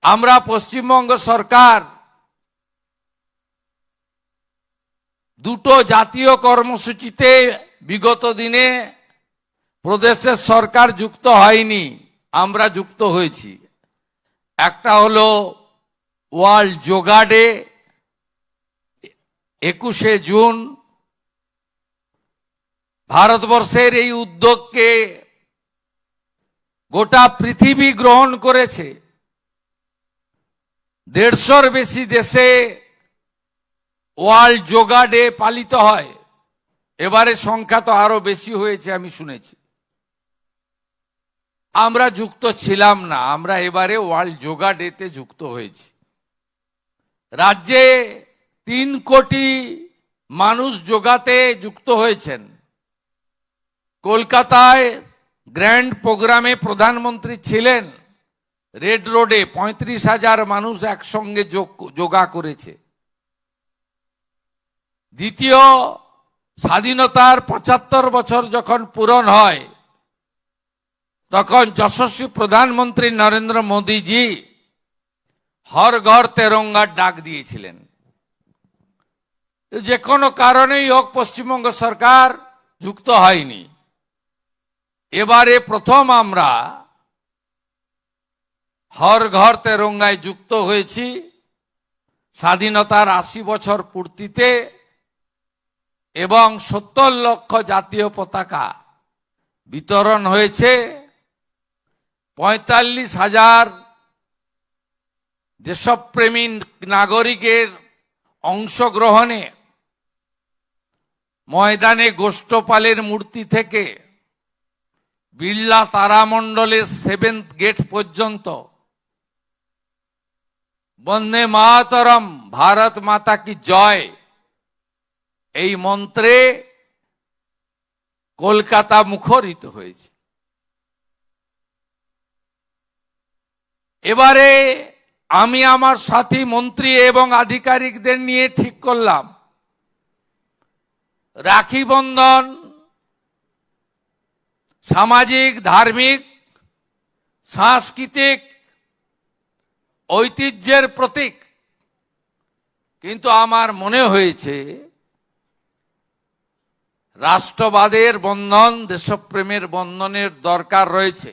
আমরা পশ্চিমবঙ্গ সরকার দুটো জাতীয় কর্মসূচিতে বিগত দিনে প্রদেশের সরকার যুক্ত হয়নি, আমরা যুক্ত হয়েছি। একটা হলো ওয়ার্ল্ড যোগা ডে 21শে জুন। ভারতবর্ষের এই উদ্যোগকে গোটা পৃথিবী গ্রহণ করেছে। 150-র বেশি দেশে ওয়ার্ল্ড যোগা ডে পালিত হয়। এবারে সংখ্যা তো আরো বেশি হয়েছে আমি শুনেছি। আমরা যুক্ত ছিলাম না, আমরা এবারে ওয়ার্ল্ড যোগা ডেতে যুক্ত হয়েছি। রাজ্যে 3 কোটি মানুষ যোগাতে যুক্ত হয়েছেন। কলকাতায় গ্র্যান্ড প্রোগ্রামে প্রধানমন্ত্রী ছিলেন। রেড রোডে 35,000 মানুষ একসঙ্গে যোগা করেছে। দ্বিতীয় স্বাধীনতার 75 বছর যখন পূরণ হয়, তখন যশস্বী প্রধানমন্ত্রী নরেন্দ্র মোদীজি হর ঘর তেরঙ্গার ডাক দিয়েছিলেন। যে কোনো কারণেই হোক পশ্চিমবঙ্গ সরকার যুক্ত হয়নি। এবারে প্রথম আমরা হর ঘর তেরঙ্গায় যুক্ত হয়েছি। স্বাধীনতার 80 বছর পূর্তিতে এবং 70 লক্ষ জাতীয় পতাকা বিতরণ হয়েছে। 45,000 দেশপ্রেমী নাগরিকের অংশগ্রহণে ময়দানে গোষ্ঠপালের মূর্তি থেকে বিড়লা তারামণ্ডলের 7th গেট পর্যন্ত বন্দে মাতরম, ভারত মাতা কি জয়, এই মন্ত্রে কলকাতা মুখরিত হয়েছে। এবারে আমি আমার সাথী মন্ত্রী এবং আধিকারিকদের নিয়ে ঠিক করলাম, রাখি বন্ধন সামাজিক, ধার্মিক, সাংস্কৃতিক ঐতিহ্যের প্রতীক, কিন্তু আমার মনে হয়েছে রাষ্ট্রবাদের বন্ধন, দেশপ্রেমের বন্ধনের দরকার রয়েছে।